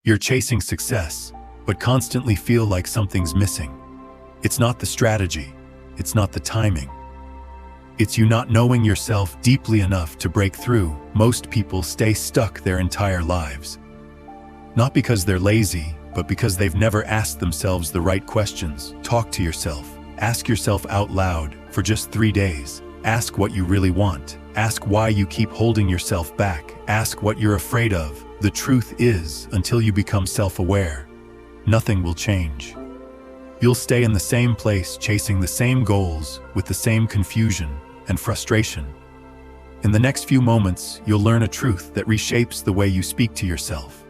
You're chasing success, but constantly feel like something's missing. It's not the strategy, it's not the timing. It's you not knowing yourself deeply enough to break through. Most people stay stuck their entire lives. Not because they're lazy, but because they've never asked themselves the right questions. Talk to yourself. Ask yourself out loud for just 3 days. Ask what you really want. Ask why you keep holding yourself back. Ask what you're afraid of. The truth is, until you become self-aware, nothing will change. You'll stay in the same place, chasing the same goals, with the same confusion and frustration. In the next few moments, you'll learn a truth that reshapes the way you speak to yourself.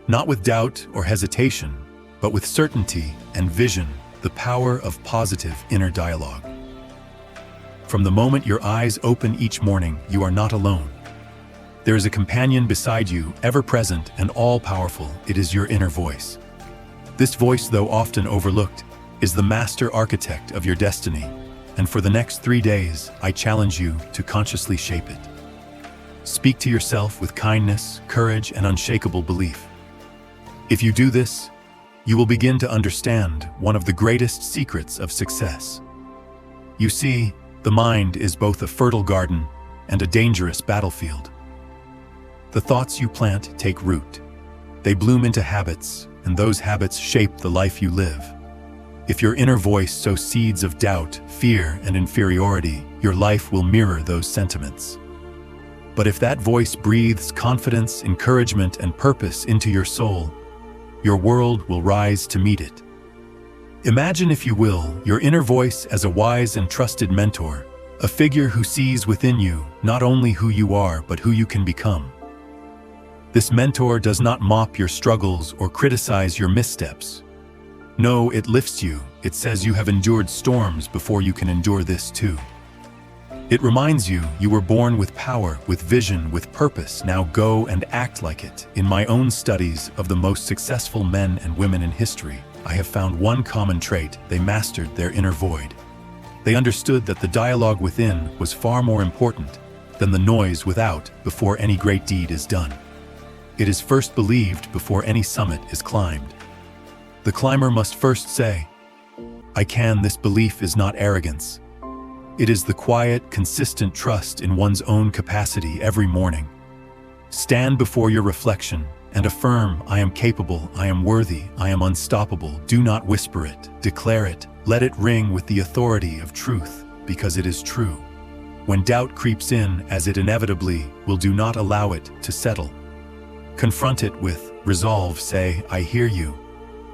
Not with doubt or hesitation, but with certainty and vision, the power of positive inner dialogue. From the moment your eyes open each morning, you are not alone. There is a companion beside you, ever present and all-powerful. It is your inner voice. This voice, though often overlooked, is the master architect of your destiny. And for the next 3 days, I challenge you to consciously shape it. Speak to yourself with kindness, courage, and unshakable belief. If you do this, you will begin to understand one of the greatest secrets of success. You see, the mind is both a fertile garden and a dangerous battlefield. The thoughts you plant take root. They bloom into habits, and those habits shape the life you live. If your inner voice sows seeds of doubt, fear, and inferiority, your life will mirror those sentiments. But if that voice breathes confidence, encouragement, and purpose into your soul, your world will rise to meet it. Imagine, if you will, your inner voice as a wise and trusted mentor, a figure who sees within you not only who you are, but who you can become. This mentor does not mop your struggles or criticize your missteps. No, it lifts you. It says you have endured storms before you can endure this too. It reminds you you were born with power, with vision, with purpose. Now go and act like it. In my own studies of the most successful men and women in history, I have found one common trait: they mastered their inner void. They understood that the dialogue within was far more important than the noise without. Before any great deed is done, it is first believed before any summit is climbed. The climber must first say, "I can." This belief is not arrogance. It is the quiet, consistent trust in one's own capacity every morning. Stand before your reflection and affirm, "I am capable, I am worthy, I am unstoppable." Do not whisper it, declare it. Let it ring with the authority of truth, because it is true. When doubt creeps in, as it inevitably will, do not allow it to settle. Confront it with resolve. Say, "I hear you,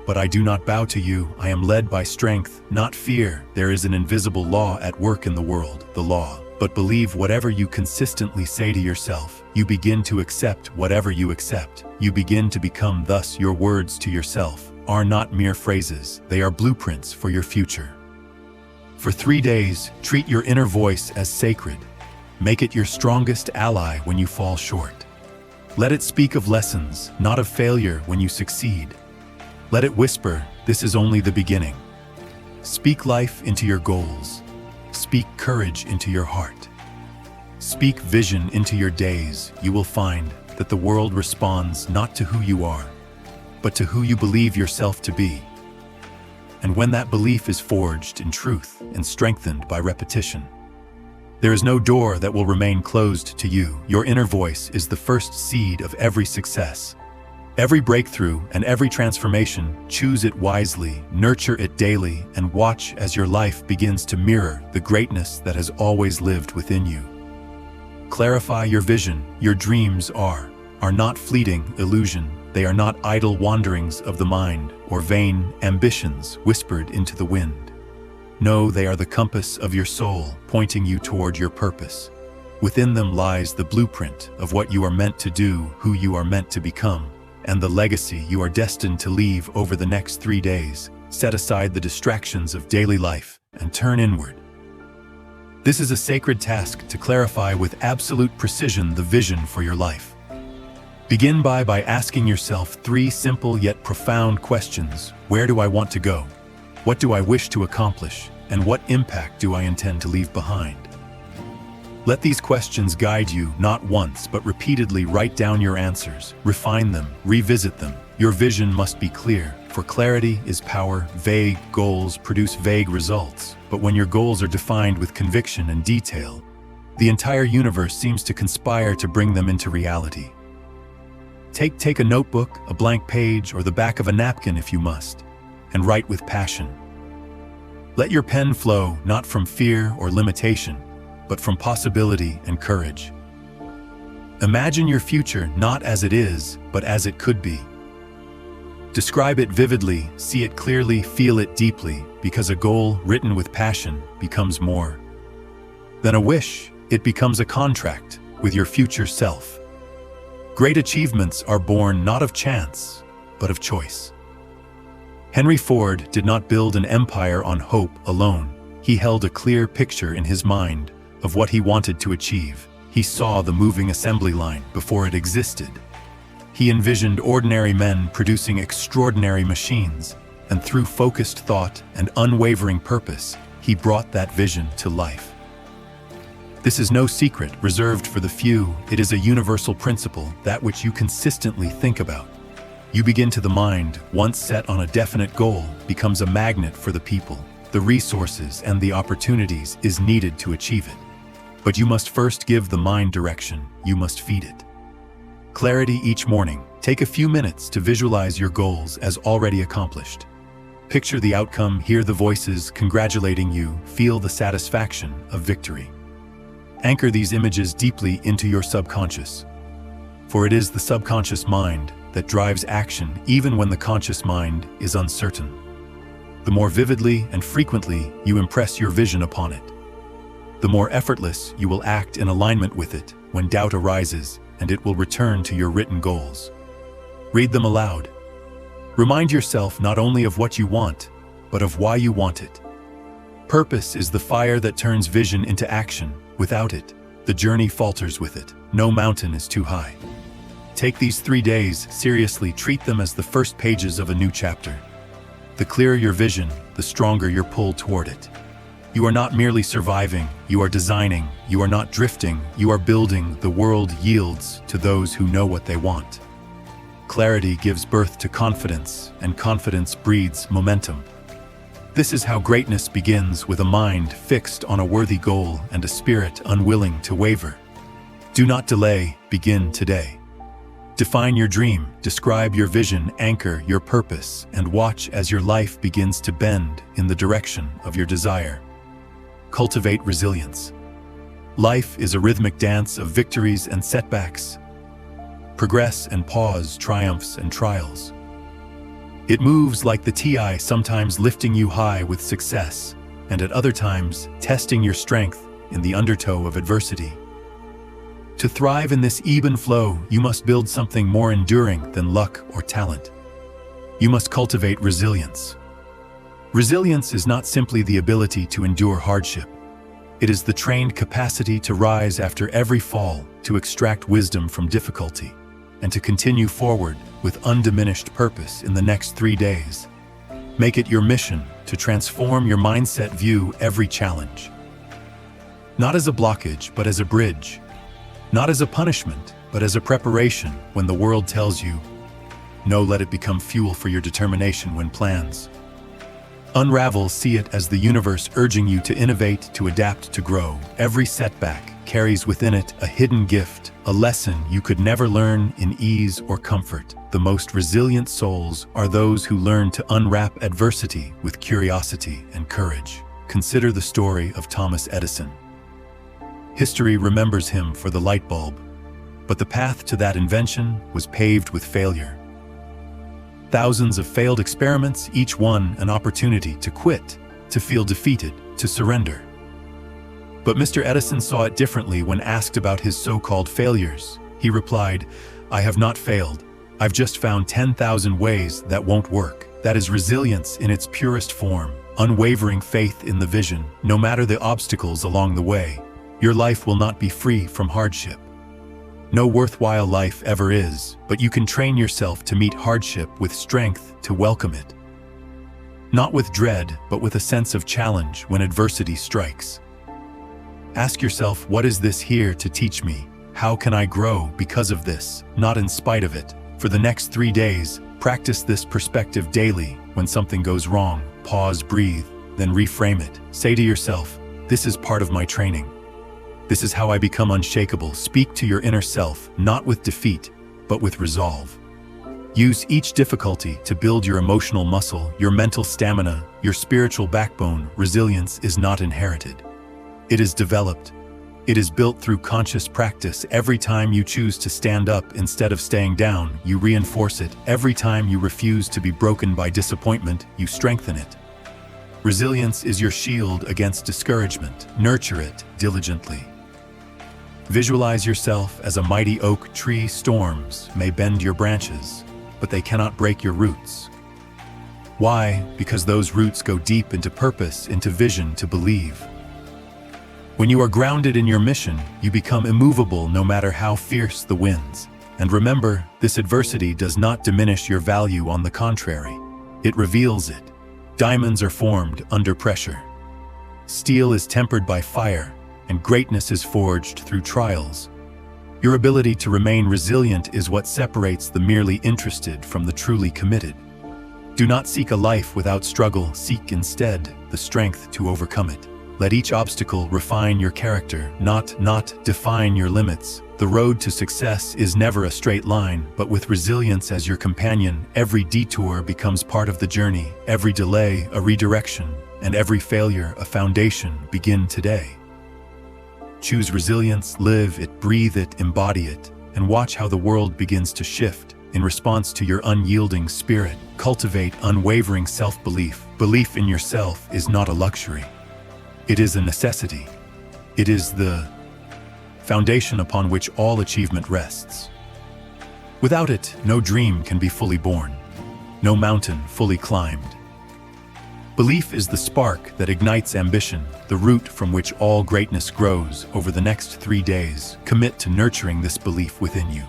but I do not bow to you. I am led by strength, not fear." There is an invisible law at work in the world, the law. But believe whatever you consistently say to yourself. You begin to accept whatever you accept. You begin to become. Thus, your words to yourself are not mere phrases. They are blueprints for your future. For 3 days, treat your inner voice as sacred. Make it your strongest ally when you fall short. Let it speak of lessons, not of failure, when you succeed. Let it whisper, "This is only the beginning." Speak life into your goals. Speak courage into your heart. Speak vision into your days. You will find that the world responds not to who you are, but to who you believe yourself to be. And when that belief is forged in truth and strengthened by repetition, there is no door that will remain closed to you. Your inner voice is the first seed of every success. Every breakthrough and every transformation. Choose it wisely, nurture it daily, and watch as your life begins to mirror the greatness that has always lived within you. Clarify your vision. Your dreams are not fleeting illusion. They are not idle wanderings of the mind or vain ambitions whispered into the wind. No, they are the compass of your soul, pointing you toward your purpose. Within them lies the blueprint of what you are meant to do, who you are meant to become, and the legacy you are destined to leave. Over the next 3 days, set aside the distractions of daily life and turn inward. This is a sacred task to clarify with absolute precision the vision for your life. Begin by asking yourself 3 simple yet profound questions. Where do I want to go? What do I wish to accomplish? And what impact do I intend to leave behind? Let these questions guide you. Not once, but repeatedly write down your answers, refine them, revisit them, Your vision must be clear, for clarity is power. Vague goals produce vague results, but when your goals are defined with conviction and detail, the entire universe seems to conspire to bring them into reality. Take a notebook, a blank page, or the back of a napkin if you must, and write with passion. Let your pen flow not from fear or limitation, but from possibility and courage. Imagine your future not as it is, but as it could be. Describe it vividly, see it clearly, feel it deeply, because a goal written with passion becomes more than a wish. It becomes a contract with your future self. Great achievements are born not of chance, but of choice. Henry Ford did not build an empire on hope alone. He held a clear picture in his mind of what he wanted to achieve. He saw the moving assembly line before it existed. He envisioned ordinary men producing extraordinary machines, and through focused thought and unwavering purpose, he brought that vision to life. This is no secret reserved for the few. It is a universal principle, that which you consistently think about. You begin to the mind, once set on a definite goal, becomes a magnet for the people, the resources, and the opportunities is needed to achieve it. But you must first give the mind direction, you must feed it. Clarity each morning. Take a few minutes to visualize your goals as already accomplished. Picture the outcome, hear the voices congratulating you, feel the satisfaction of victory. Anchor these images deeply into your subconscious, for it is the subconscious mind that drives action even when the conscious mind is uncertain. The more vividly and frequently you impress your vision upon it, the more effortless you will act in alignment with it when doubt arises, and it will return to your written goals. Read them aloud. Remind yourself not only of what you want, but of why you want it. Purpose is the fire that turns vision into action. Without it, the journey falters with it. No mountain is too high. Take these 3 days seriously, treat them as the first pages of a new chapter. The clearer your vision, the stronger your pull toward it. You are not merely surviving, you are designing. You are not drifting, you are building. The world yields to those who know what they want. Clarity gives birth to confidence, and confidence breeds momentum. This is how greatness begins, with a mind fixed on a worthy goal and a spirit unwilling to waver. Do not delay, begin today. Define your dream, describe your vision, anchor your purpose, and watch as your life begins to bend in the direction of your desire. Cultivate resilience. Life is a rhythmic dance of victories and setbacks. Progress and pause, triumphs and trials. It moves like the TI, sometimes lifting you high with success, and at other times testing your strength in the undertow of adversity. To thrive in this ebb and flow, you must build something more enduring than luck or talent. You must cultivate resilience. Resilience is not simply the ability to endure hardship. It is the trained capacity to rise after every fall, to extract wisdom from difficulty, and to continue forward with undiminished purpose in the next 3 days. Make it your mission to transform your mindset, view every challenge not as a blockage, but as a bridge. Not as a punishment, but as a preparation. When the world tells you no, let it become fuel for your determination. When plans unravel, see it as the universe urging you to innovate, to adapt, to grow. Every setback carries within it a hidden gift, a lesson you could never learn in ease or comfort. The most resilient souls are those who learn to unwrap adversity with curiosity and courage. Consider the story of Thomas Edison. History remembers him for the light bulb, but the path to that invention was paved with failure. Thousands of failed experiments, each one an opportunity to quit, to feel defeated, to surrender. But Mr. Edison saw it differently when asked about his so-called failures. He replied, "I have not failed. I've just found 10,000 ways that won't work." That is resilience in its purest form, unwavering faith in the vision. No matter the obstacles along the way, your life will not be free from hardship. No worthwhile life ever is, but you can train yourself to meet hardship with strength, to welcome it. Not with dread, but with a sense of challenge when adversity strikes. Ask yourself, what is this here to teach me? How can I grow because of this, not in spite of it? For the next 3 days, Practice this perspective daily. When something goes wrong, pause, breathe, then reframe it. Say to yourself, "This is part of my training. This is how I become unshakable." Speak to your inner self, not with defeat, but with resolve. Use each difficulty to build your emotional muscle, your mental stamina, your spiritual backbone. Resilience is not inherited. It is developed. It is built through conscious practice. Every time you choose to stand up instead of staying down, you reinforce it. Every time you refuse to be broken by disappointment, you strengthen it. Resilience is your shield against discouragement. Nurture it diligently. Visualize yourself as a mighty oak tree. Storms may bend your branches, but they cannot break your roots. Why? Because those roots go deep into purpose, into vision, to believe. When you are grounded in your mission, you become immovable no matter how fierce the winds. And remember, this adversity does not diminish your value. On the contrary, it reveals it. Diamonds are formed under pressure. Steel is tempered by fire, and greatness is forged through trials. Your ability to remain resilient is what separates the merely interested from the truly committed. Do not seek a life without struggle. Seek instead the strength to overcome it. Let each obstacle refine your character, not define your limits. The road to success is never a straight line, but with resilience as your companion, every detour becomes part of the journey, every delay a redirection, and every failure a foundation. Begin today. Choose resilience, live it, breathe it, embody it, and watch how the world begins to shift in response to your unyielding spirit. Cultivate unwavering self-belief. Belief in yourself is not a luxury. It is a necessity. It is the foundation upon which all achievement rests. Without it, no dream can be fully born, no mountain fully climbed. Belief is the spark that ignites ambition, the root from which all greatness grows. Over the next 3 days, commit to nurturing this belief within you.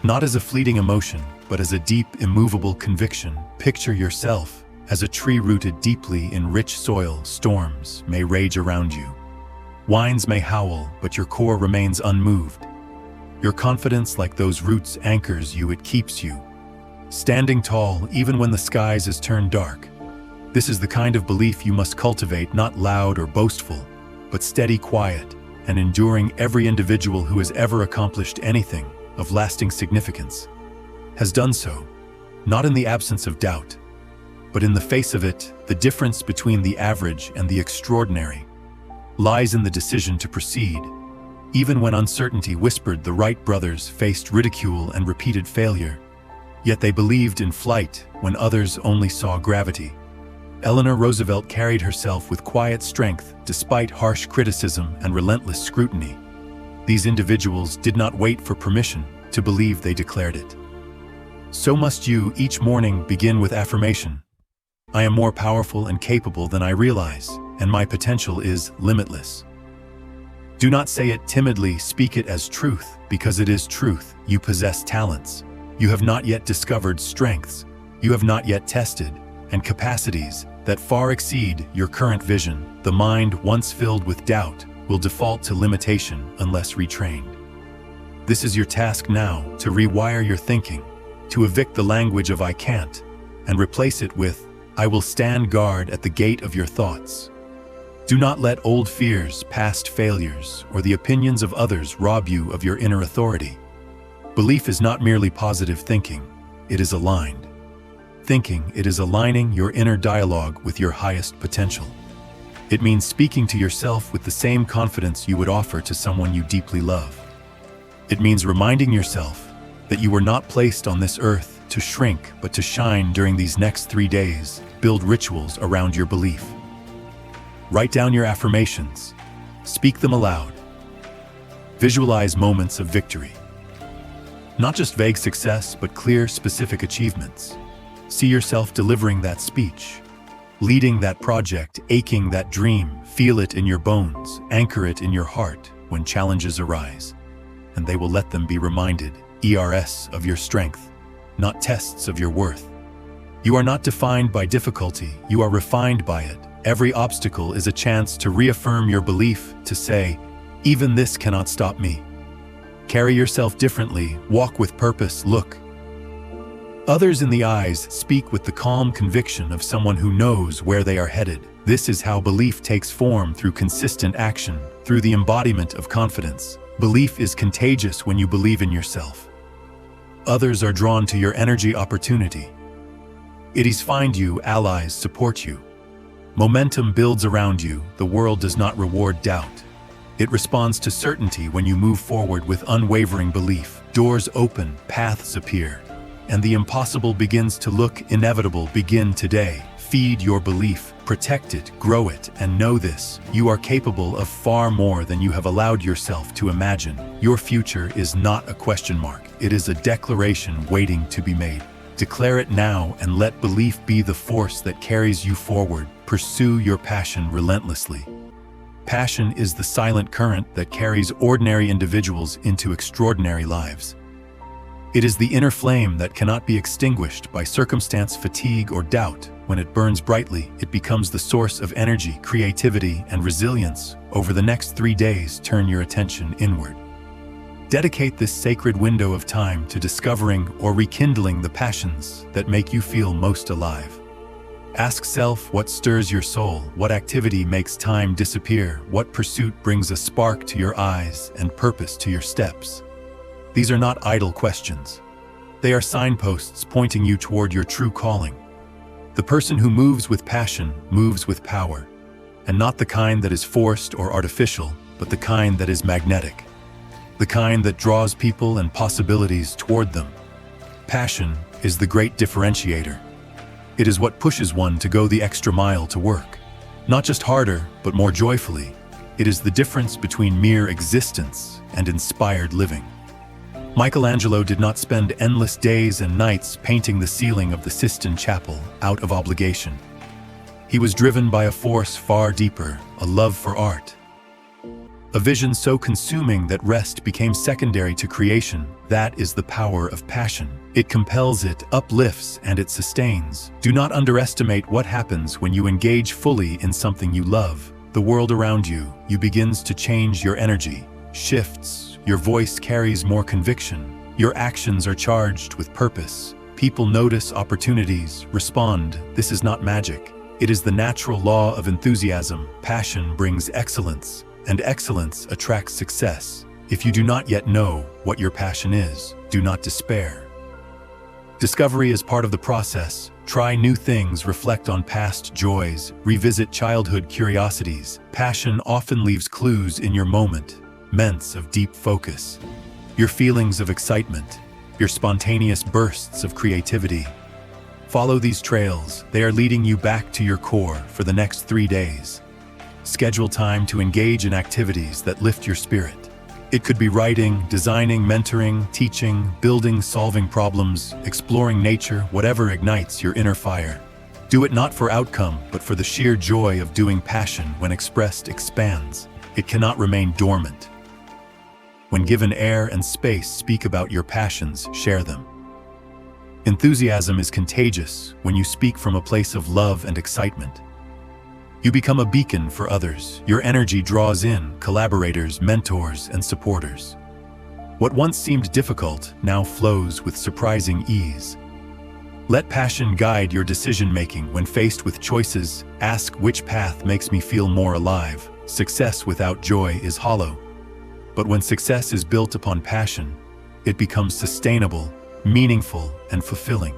Not as a fleeting emotion, but as a deep, immovable conviction. Picture yourself as a tree rooted deeply in rich soil. Storms may rage around you. Winds may howl, but your core remains unmoved. Your confidence, like those roots, anchors you. It keeps you standing tall even when the skies is turned dark. This is the kind of belief you must cultivate, not loud or boastful, but steady, quiet, and enduring. Every individual who has ever accomplished anything of lasting significance has done so, not in the absence of doubt, but in the face of it. The difference between the average and the extraordinary lies in the decision to proceed. Even when uncertainty whispered, the Wright brothers faced ridicule and repeated failure, yet they believed in flight when others only saw gravity. Eleanor Roosevelt carried herself with quiet strength despite harsh criticism and relentless scrutiny. These individuals did not wait for permission to believe, they declared it. So must you. Each morning begin with affirmation. I am more powerful and capable than I realize, and my potential is limitless. Do not say it timidly, speak it as truth, because it is truth. You possess talents you have not yet discovered, strengths you have not yet tested, and capacities that far exceed your current vision. The mind, once filled with doubt, will default to limitation unless retrained. This is your task now, to rewire your thinking, to evict the language of I can't, and replace it with I will stand guard at the gate of your thoughts. Do not let old fears, past failures, or the opinions of others rob you of your inner authority. Belief is not merely positive thinking, it is aligned thinking. It is aligning your inner dialogue with your highest potential. It means speaking to yourself with the same confidence you would offer to someone you deeply love. It means reminding yourself that you were not placed on this earth to shrink, but to shine. During these next 3 days, build rituals around your belief. Write down your affirmations. Speak them aloud. Visualize moments of victory. Not just vague success, but clear, specific achievements. See yourself delivering that speech, leading that project, aching that dream. Feel it in your bones, anchor it in your heart when challenges arise, and they will let them be reminded, ERS, of your strength, not tests of your worth. You are not defined by difficulty, you are refined by it. Every obstacle is a chance to reaffirm your belief, to say, even this cannot stop me. Carry yourself differently, walk with purpose, look Others in the eyes speak with the calm conviction of someone who knows where they are headed. This is how belief takes form, through consistent action, through the embodiment of confidence. Belief is contagious when you believe in yourself. Others are drawn to your energy. Opportunity. Idis find you, allies support you. Momentum builds around you. The world does not reward doubt. It responds to certainty when you move forward with unwavering belief. Doors open, paths appear, and the impossible begins to look inevitable. Begin today. Feed your belief, protect it, grow it, and know this: you are capable of far more than you have allowed yourself to imagine. Your future is not a question mark. It is a declaration waiting to be made. Declare it now and let belief be the force that carries you forward. Pursue your passion relentlessly. Passion is the silent current that carries ordinary individuals into extraordinary lives. It is the inner flame that cannot be extinguished by circumstance, fatigue, or doubt. When it burns brightly, it becomes the source of energy, creativity, and resilience. Over the next 3 days, turn your attention inward. Dedicate this sacred window of time to discovering or rekindling the passions that make you feel most alive. Ask self, what stirs your soul? What activity makes time disappear? What pursuit brings a spark to your eyes and purpose to your steps? These are not idle questions. They are signposts pointing you toward your true calling. The person who moves with passion moves with power, and not the kind that is forced or artificial, but the kind that is magnetic. The kind that draws people and possibilities toward them. Passion is the great differentiator. It is what pushes one to go the extra mile to work. Not just harder, but more joyfully. It is the difference between mere existence and inspired living. Michelangelo did not spend endless days and nights painting the ceiling of the Sistine Chapel out of obligation. He was driven by a force far deeper, a love for art. A vision so consuming that rest became secondary to creation. That is the power of passion. It compels, it uplifts, and it sustains. Do not underestimate what happens when you engage fully in something you love. The world around you begins to change. Your energy shifts. Your voice carries more conviction. Your actions are charged with purpose. People notice opportunities, respond. This is not magic. It is the natural law of enthusiasm. Passion brings excellence, and excellence attracts success. If you do not yet know what your passion is, do not despair. Discovery is part of the process. Try new things, reflect on past joys, revisit childhood curiosities. Passion often leaves clues in your moments of deep focus. Your feelings of excitement, your spontaneous bursts of creativity. Follow these trails. They are leading you back to your core for the next 3 days. Schedule time to engage in activities that lift your spirit. It could be writing, designing, mentoring, teaching, building, solving problems, exploring nature, whatever ignites your inner fire. Do it not for outcome, but for the sheer joy of doing. Passion, when expressed, expands. It cannot remain dormant. When given air and space, speak about your passions, share them. Enthusiasm is contagious when you speak from a place of love and excitement. You become a beacon for others. Your energy draws in collaborators, mentors, and supporters. What once seemed difficult now flows with surprising ease. Let passion guide your decision-making. When faced with choices, ask, which path makes me feel more alive? Success without joy is hollow. But when success is built upon passion, it becomes sustainable, meaningful, and fulfilling.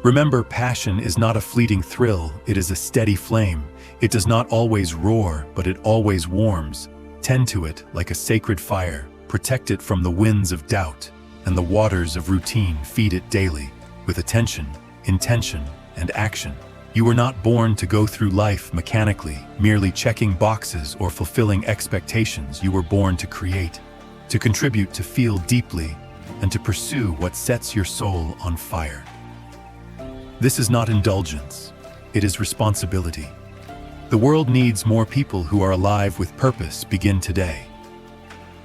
Remember, passion is not a fleeting thrill, it is a steady flame. It does not always roar, but it always warms. Tend to it like a sacred fire. Protect it from the winds of doubt and the waters of routine. Feed it daily with attention, intention, and action. You were not born to go through life mechanically, merely checking boxes or fulfilling expectations. You were born to create, to contribute, to feel deeply, and to pursue what sets your soul on fire. This is not indulgence, it is responsibility. The world needs more people who are alive with purpose. Begin today.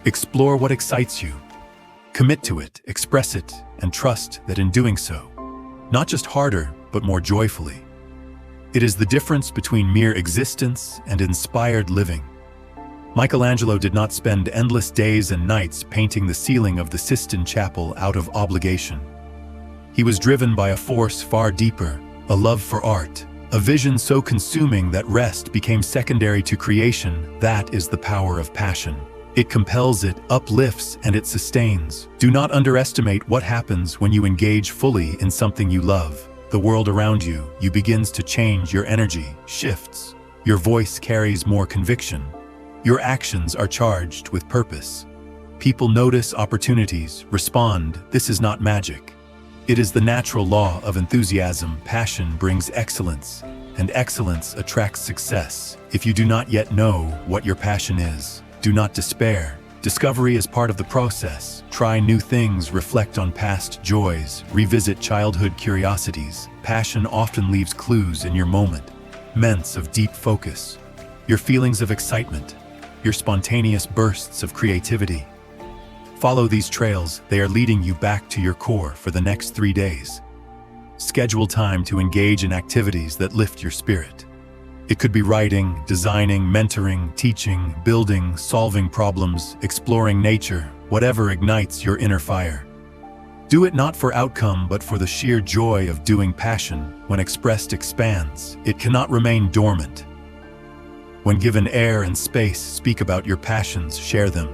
Explore what excites you. Commit to it, express it, and trust that in doing so, not just harder, but more joyfully. It is the difference between mere existence and inspired living. Michelangelo did not spend endless days and nights painting the ceiling of the Sistine Chapel out of obligation. He was driven by a force far deeper, a love for art, a vision so consuming that rest became secondary to creation. That is the power of passion. It compels, it uplifts, and it sustains. Do not underestimate what happens when you engage fully in something you love. The world around you begins to change, your energy shifts. Your voice carries more conviction. Your actions are charged with purpose. People notice opportunities, respond. This is not magic. It is the natural law of enthusiasm. Passion brings excellence, and excellence attracts success. If you do not yet know what your passion is, do not despair. Discovery is part of the process. Try new things, reflect on past joys, revisit childhood curiosities. Passion often leaves clues in your moments of deep focus, your feelings of excitement, your spontaneous bursts of creativity. Follow these trails, they are leading you back to your core for the next 3 days. Schedule time to engage in activities that lift your spirit. It could be writing, designing, mentoring, teaching, building, solving problems, exploring nature, whatever ignites your inner fire. Do it not for outcome but for the sheer joy of doing. Passion, when expressed, expands. It cannot remain dormant. When given air and space, speak about your passions, share them.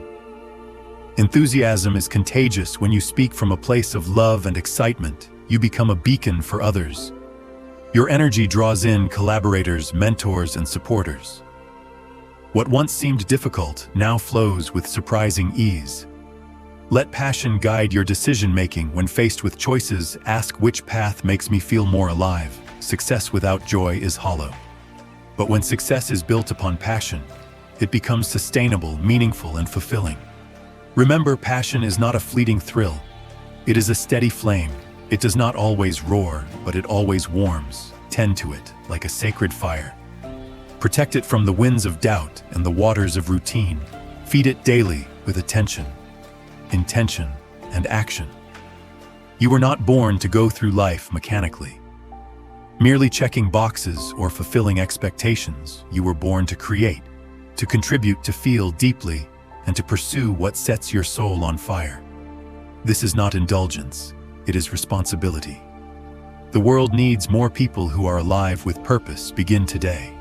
Enthusiasm is contagious. When you speak from a place of love and excitement, you become a beacon for others. Your energy draws in collaborators, mentors, and supporters. What once seemed difficult now flows with surprising ease. Let passion guide your decision-making. When faced with choices, ask, which path makes me feel more alive? Success without joy is hollow. But when success is built upon passion, it becomes sustainable, meaningful, and fulfilling. Remember, passion is not a fleeting thrill. It is a steady flame. It does not always roar, but it always warms. Tend to it like a sacred fire. Protect it from the winds of doubt and the waters of routine. Feed it daily with attention, intention, and action. You were not born to go through life mechanically, merely checking boxes or fulfilling expectations. You were born to create, to contribute, to feel deeply, and to pursue what sets your soul on fire. This is not indulgence. It is responsibility. The world needs more people who are alive with purpose. Begin today.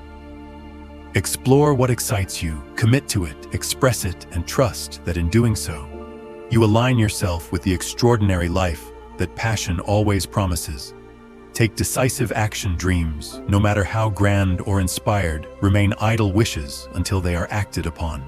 Explore what excites you, commit to it, express it, and trust that in doing so, you align yourself with the extraordinary life that passion always promises. Take decisive action. Dreams, no matter how grand or inspired, remain idle wishes until they are acted upon.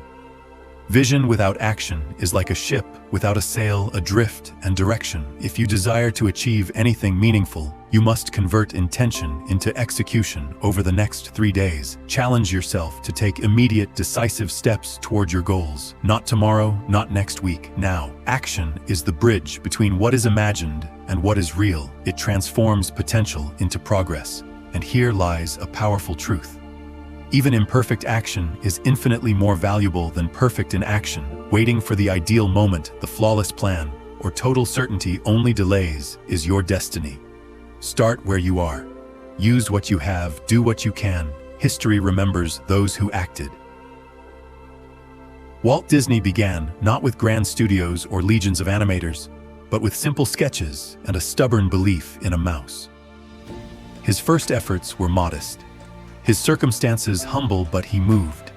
Vision without action is like a ship without a sail, adrift and direction. If you desire to achieve anything meaningful, you must convert intention into execution. Over the next 3 days, challenge yourself to take immediate, decisive steps toward your goals. Not tomorrow, not next week, now. Action is the bridge between what is imagined and what is real. It transforms potential into progress. And here lies a powerful truth. Even imperfect action is infinitely more valuable than perfect inaction. Waiting for the ideal moment, the flawless plan, or total certainty only delays is your destiny. Start where you are. Use what you have, do what you can. History remembers those who acted. Walt Disney began not with grand studios or legions of animators, but with simple sketches and a stubborn belief in a mouse. His first efforts were modest. His circumstances humble, but he moved.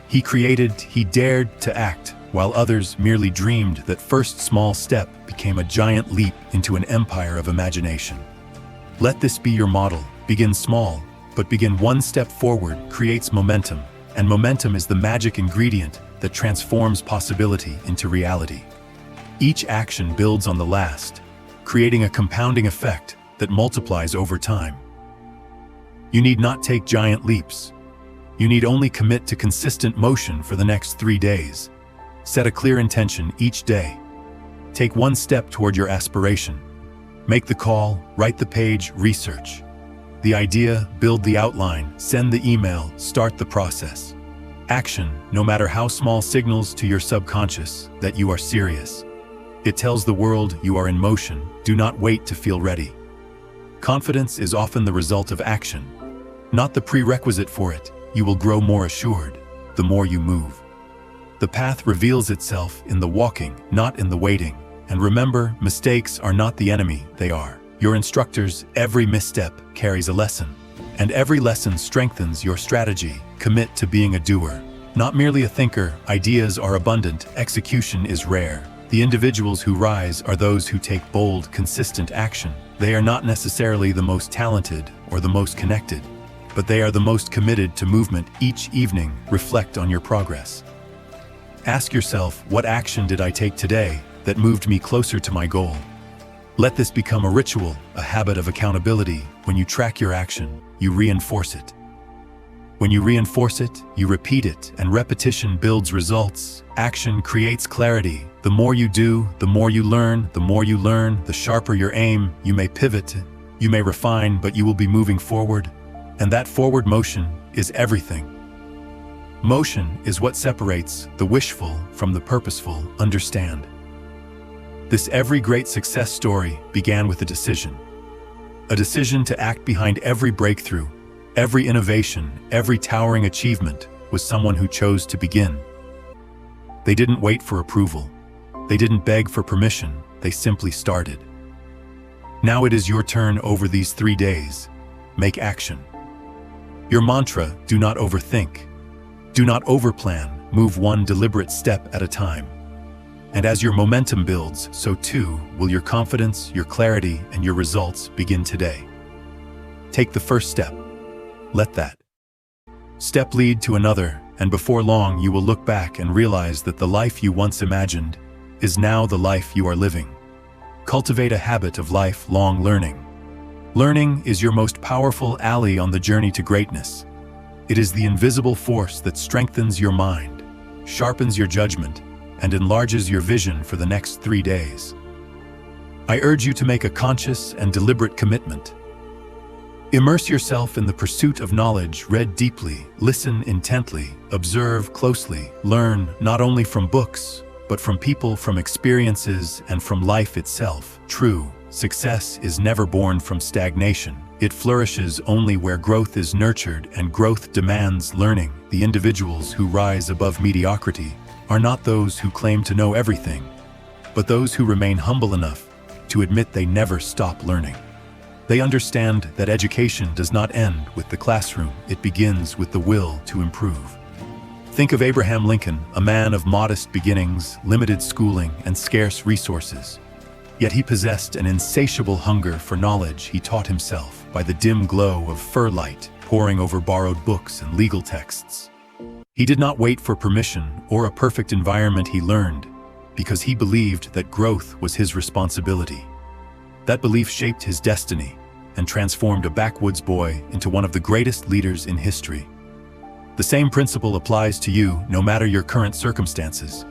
He created, he dared to act, while others merely dreamed. That first small step became a giant leap into an empire of imagination. Let this be your model. Begin small, but begin one step forward creates momentum, and momentum is the magic ingredient that transforms possibility into reality. Each action builds on the last, creating a compounding effect that multiplies over time. You need not take giant leaps. You need only commit to consistent motion for the next 3 days. Set a clear intention each day. Take one step toward your aspiration. Make the call, write the page, research the idea, build the outline, send the email, start the process. Action, no matter how small, signals to your subconscious that you are serious. It tells the world you are in motion. Do not wait to feel ready. Confidence is often the result of action, not the prerequisite for it. You will grow more assured the more you move. The path reveals itself in the walking, not in the waiting. And remember, mistakes are not the enemy, they are your instructors. Every misstep carries a lesson, and every lesson strengthens your strategy. Commit to being a doer, not merely a thinker. Ideas are abundant, execution is rare. The individuals who rise are those who take bold, consistent action. They are not necessarily the most talented or the most connected, but they are the most committed to movement. Each evening, reflect on your progress. Ask yourself, what action did I take today that moved me closer to my goal? Let this become a ritual, a habit of accountability. When you track your action, you reinforce it. When you reinforce it, you repeat it, and repetition builds results. Action creates clarity. The more you do, the more you learn. The more you learn, the sharper your aim. You may pivot, you may refine, but you will be moving forward. And that forward motion is everything. Motion is what separates the wishful from the purposeful. Understand. Every great success story began with a decision. A decision to act. Behind every breakthrough, every innovation, every towering achievement was someone who chose to begin. They didn't wait for approval. They didn't beg for permission. They simply started. Now it is your turn. Over these 3 days, make action. Your mantra: do not overthink. Do not overplan. Move one deliberate step at a time. And as your momentum builds, so too will your confidence, your clarity, and your results begin today. Take the first step. Let that step lead to another, and before long you will look back and realize that the life you once imagined is now the life you are living. Cultivate a habit of lifelong learning. Learning is your most powerful ally on the journey to greatness. It is the invisible force that strengthens your mind, sharpens your judgment, and enlarges your vision for the next 3 days. I urge you to make a conscious and deliberate commitment. Immerse yourself in the pursuit of knowledge. Read deeply, listen intently, observe closely, learn not only from books, but from people, from experiences, and from life itself. True success is never born from stagnation. It flourishes only where growth is nurtured, and growth demands learning. The individuals who rise above mediocrity are not those who claim to know everything, but those who remain humble enough to admit they never stop learning. They understand that education does not end with the classroom. It begins with the will to improve. Think of Abraham Lincoln, a man of modest beginnings, limited schooling, and scarce resources. Yet he possessed an insatiable hunger for knowledge. He taught himself by the dim glow of firelight, poring over borrowed books and legal texts. He did not wait for permission or a perfect environment. He learned because he believed that growth was his responsibility. That belief shaped his destiny and transformed a backwoods boy into one of the greatest leaders in history. The same principle applies to you, no matter your current circumstances.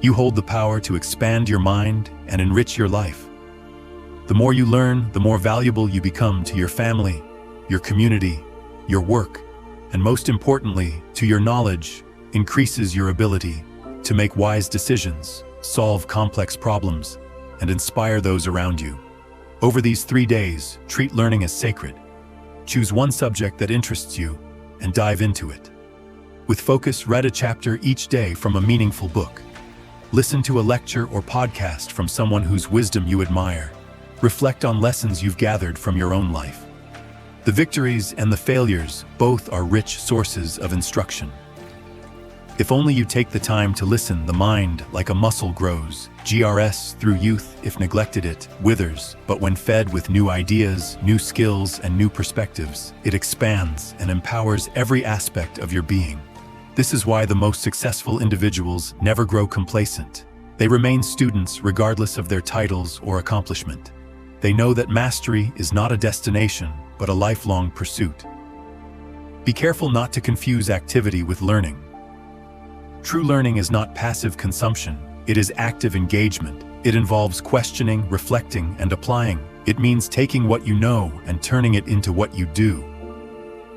You hold the power to expand your mind and enrich your life. The more you learn, the more valuable you become to your family, your community, your work, and most importantly, to your knowledge increases your ability to make wise decisions, solve complex problems, and inspire those around you. Over these 3 days, treat learning as sacred. Choose one subject that interests you and dive into it. With focus, read a chapter each day from a meaningful book. Listen to a lecture or podcast from someone whose wisdom you admire. Reflect on lessons you've gathered from your own life. The victories and the failures both are rich sources of instruction. If only you take the time to listen, the mind, like a muscle, grows. GRS through youth. If neglected, it withers. But when fed with new ideas, new skills, and new perspectives, it expands and empowers every aspect of your being. This is why the most successful individuals never grow complacent. They remain students regardless of their titles or accomplishment. They know that mastery is not a destination, but a lifelong pursuit. Be careful not to confuse activity with learning. True learning is not passive consumption, it is active engagement. It involves questioning, reflecting, and applying. It means taking what you know and turning it into what you do.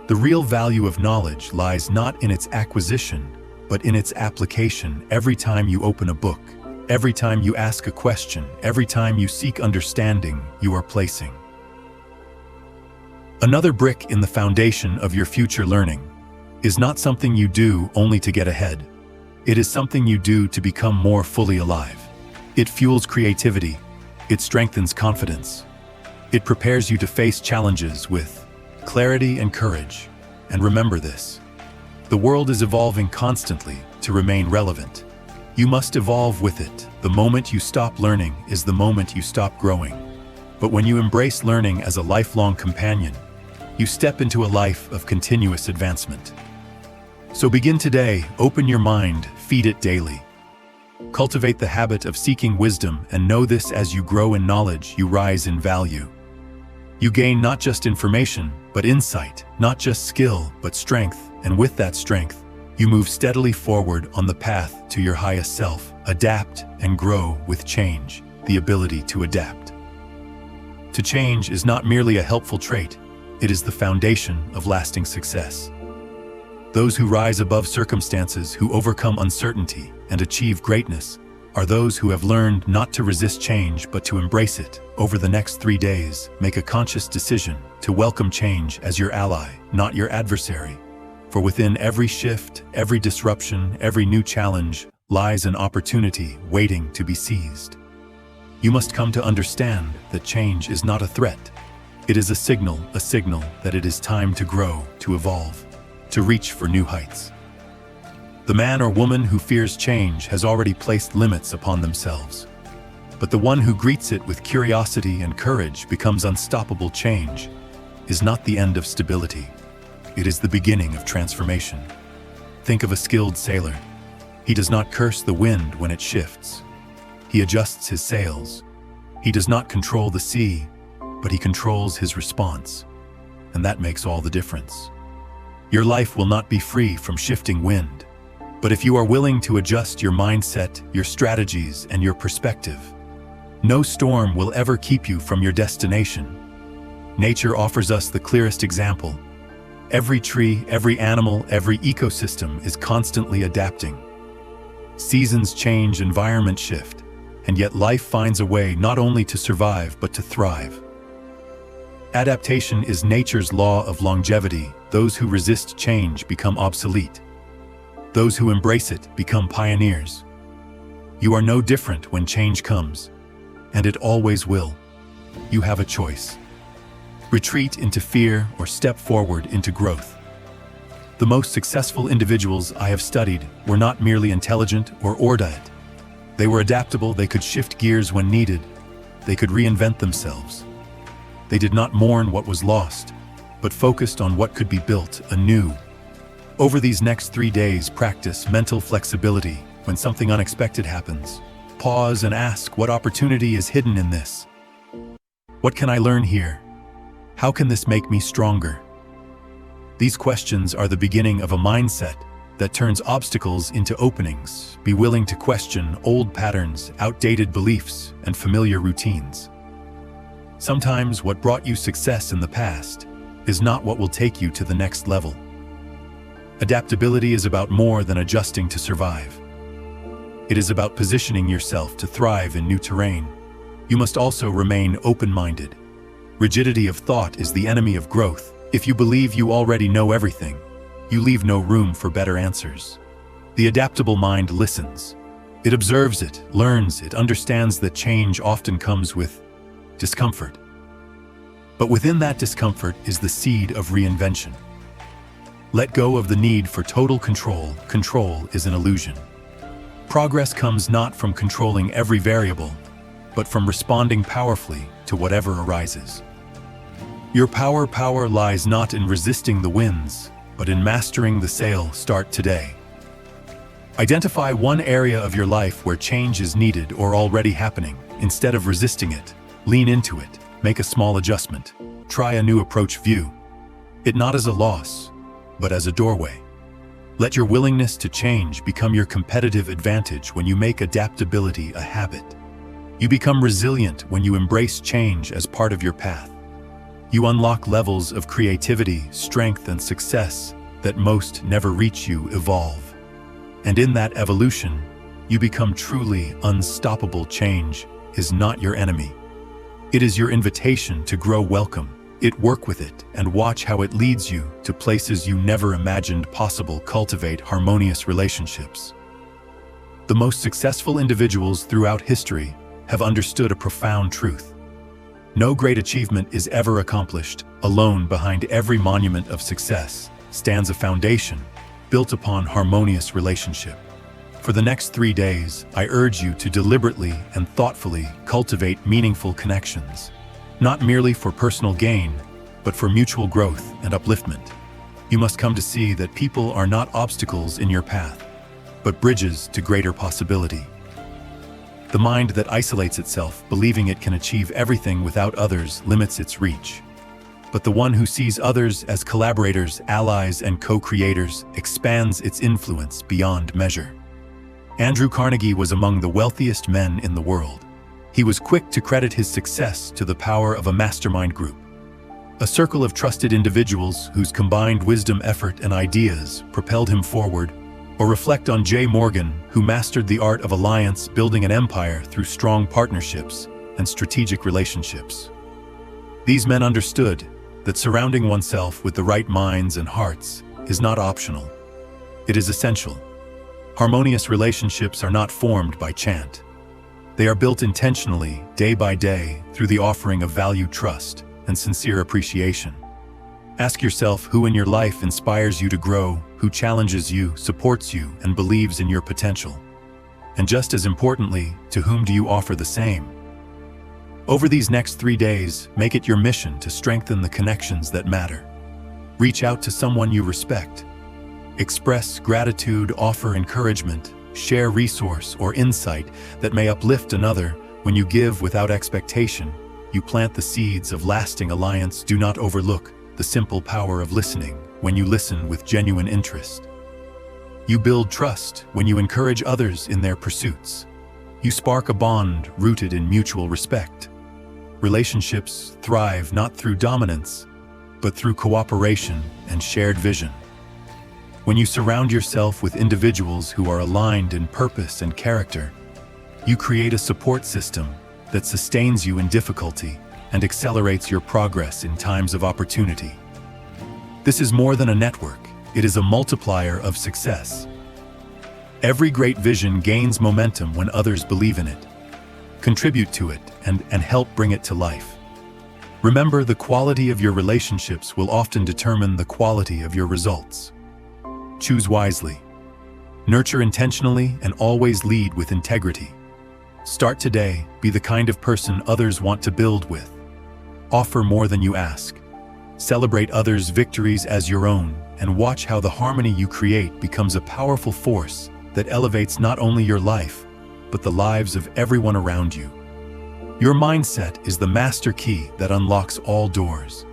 The real value of knowledge lies not in its acquisition, but in its application. Every time you open a book, every time you ask a question, every time you seek understanding, you are placing another brick in the foundation of your future. Learning is not something you do only to get ahead. It is something you do to become more fully alive. It fuels creativity. It strengthens confidence. It prepares you to face challenges with clarity and courage. And remember this: the world is evolving constantly to remain relevant. You must evolve with it. The moment you stop learning is the moment you stop growing. But when you embrace learning as a lifelong companion, you step into a life of continuous advancement. So begin today, open your mind, feed it daily. Cultivate the habit of seeking wisdom, and know this: as you grow in knowledge, you rise in value. You gain not just information, but insight, not just skill, but strength, and with that strength, you move steadily forward on the path to your highest self. Adapt and grow with change, the ability to adapt. To change is not merely a helpful trait, it is the foundation of lasting success. Those who rise above circumstances, who overcome uncertainty, and achieve greatness, are those who have learned not to resist change but to embrace it. Over the next 3 days, make a conscious decision to welcome change as your ally, not your adversary. For within every shift, every disruption, every new challenge, lies an opportunity waiting to be seized. You must come to understand that change is not a threat. It is a signal that it is time to grow, to evolve, to reach for new heights. The man or woman who fears change has already placed limits upon themselves. But the one who greets it with curiosity and courage becomes unstoppable. Change is not the end of stability. It is the beginning of transformation. Think of a skilled sailor. He does not curse the wind when it shifts. He adjusts his sails. He does not control the sea, but he controls his response. And that makes all the difference. Your life will not be free from shifting wind. But if you are willing to adjust your mindset, your strategies, and your perspective, no storm will ever keep you from your destination. Nature offers us the clearest example. Every tree, every animal, every ecosystem is constantly adapting. Seasons change, environments shift, and yet life finds a way not only to survive but to thrive. Adaptation is nature's law of longevity. Those who resist change become obsolete. Those who embrace it become pioneers. You are no different when change comes, and it always will. You have a choice. Retreat into fear or step forward into growth. The most successful individuals I have studied were not merely intelligent or erudite. They were adaptable. They could shift gears when needed. They could reinvent themselves. They did not mourn what was lost, but focused on what could be built anew. Over these next 3 days, practice mental flexibility. When something unexpected happens, pause and ask, what opportunity is hidden in this? What can I learn here? How can this make me stronger? These questions are the beginning of a mindset that turns obstacles into openings. Be willing to question old patterns, outdated beliefs, and familiar routines. Sometimes what brought you success in the past is not what will take you to the next level. Adaptability is about more than adjusting to survive. It is about positioning yourself to thrive in new terrain. You must also remain open-minded. Rigidity of thought is the enemy of growth. If you believe you already know everything, you leave no room for better answers. The adaptable mind listens. It observes it, learns, it understands that change often comes with discomfort. But within that discomfort is the seed of reinvention. Let go of the need for total control. Control is an illusion. Progress comes not from controlling every variable, but from responding powerfully to whatever arises. Your power lies not in resisting the winds, but in mastering the sail. Start today. Identify one area of your life where change is needed or already happening. Instead of resisting it, lean into it. Make a small adjustment. Try a new approach. View it not as a loss, but as a doorway. Let your willingness to change become your competitive advantage. When you make adaptability a habit, you become resilient. When you embrace change as part of your path, you unlock levels of creativity, strength, and success that most never reach. You evolve. And in that evolution, you become truly unstoppable. Change is not your enemy. It is your invitation to grow. Welcome it, work with it, and watch how it leads you to places you never imagined possible. Cultivate harmonious relationships. The most successful individuals throughout history have understood a profound truth. No great achievement is ever accomplished alone. Behind every monument of success stands a foundation built upon harmonious relationship. For the next 3 days, I urge you to deliberately and thoughtfully cultivate meaningful connections, not merely for personal gain, but for mutual growth and upliftment. You must come to see that people are not obstacles in your path, but bridges to greater possibility. The mind that isolates itself, believing it can achieve everything without others, limits its reach. But the one who sees others as collaborators, allies, and co-creators expands its influence beyond measure. Andrew Carnegie was among the wealthiest men in the world. He was quick to credit his success to the power of a mastermind group, a circle of trusted individuals whose combined wisdom, effort, and ideas propelled him forward. Or reflect on J. Morgan, who mastered the art of alliance, building an empire through strong partnerships and strategic relationships. These men understood that surrounding oneself with the right minds and hearts is not optional. It is essential. Harmonious relationships are not formed by chance. They are built intentionally, day by day, through the offering of valued trust and sincere appreciation. Ask yourself who in your life inspires you to grow, who challenges you, supports you, and believes in your potential. And just as importantly, to whom do you offer the same? Over these next 3 days, make it your mission to strengthen the connections that matter. Reach out to someone you respect. Express gratitude, offer encouragement, share resource or insight that may uplift another. When you give without expectation, you plant the seeds of lasting alliance. Do not overlook the simple power of listening when you listen with genuine interest. You build trust when you encourage others in their pursuits. You spark a bond rooted in mutual respect. Relationships thrive not through dominance, but through cooperation and shared vision. When you surround yourself with individuals who are aligned in purpose and character, you create a support system that sustains you in difficulty and accelerates your progress in times of opportunity. This is more than a network, it is a multiplier of success. Every great vision gains momentum when others believe in it, contribute to it, and help bring it to life. Remember, the quality of your relationships will often determine the quality of your results. Choose wisely, nurture intentionally, and always lead with integrity. Start today, be the kind of person others want to build with. Offer more than you ask. Celebrate others' victories as your own, and watch how the harmony you create becomes a powerful force that elevates not only your life, but the lives of everyone around you. Your mindset is the master key that unlocks all doors.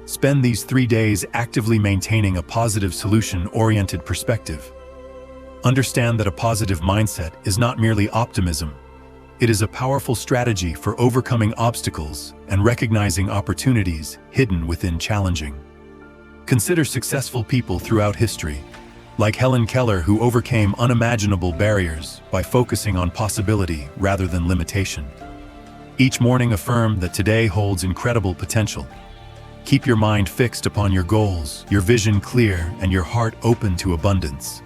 Spend these 3 days actively maintaining a positive, solution-oriented perspective. Understand that a positive mindset is not merely optimism. It is a powerful strategy for overcoming obstacles and recognizing opportunities hidden within challenging. Consider successful people throughout history, like Helen Keller, who overcame unimaginable barriers by focusing on possibility rather than limitation. Each morning affirm that today holds incredible potential. Keep your mind fixed upon your goals, your vision clear, and your heart open to abundance.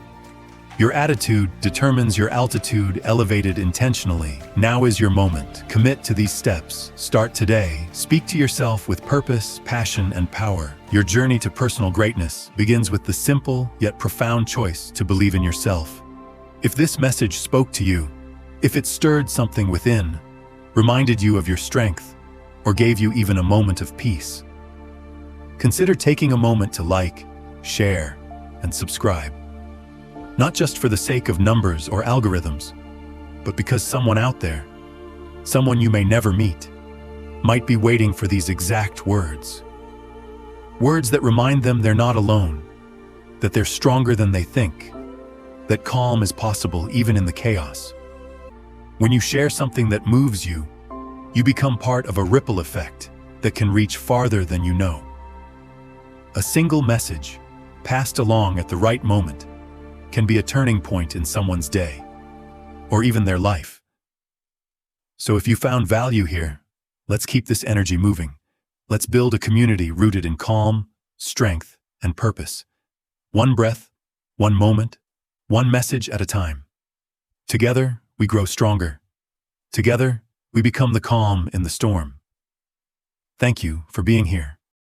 Your attitude determines your altitude. Elevated intentionally. Now is your moment. Commit to these steps. Start today. Speak to yourself with purpose, passion, and power. Your journey to personal greatness begins with the simple yet profound choice to believe in yourself. If this message spoke to you, if it stirred something within, reminded you of your strength, or gave you even a moment of peace, consider taking a moment to like, share, and subscribe. Not just for the sake of numbers or algorithms, but because someone out there, someone you may never meet, might be waiting for these exact words. Words that remind them they're not alone, that they're stronger than they think, that calm is possible even in the chaos. When you share something that moves you, you become part of a ripple effect that can reach farther than you know. A single message, passed along at the right moment, can be a turning point in someone's day, or even their life. So if you found value here, let's keep this energy moving. Let's build a community rooted in calm, strength, and purpose. One breath, one moment, one message at a time. Together, we grow stronger. Together, we become the calm in the storm. Thank you for being here.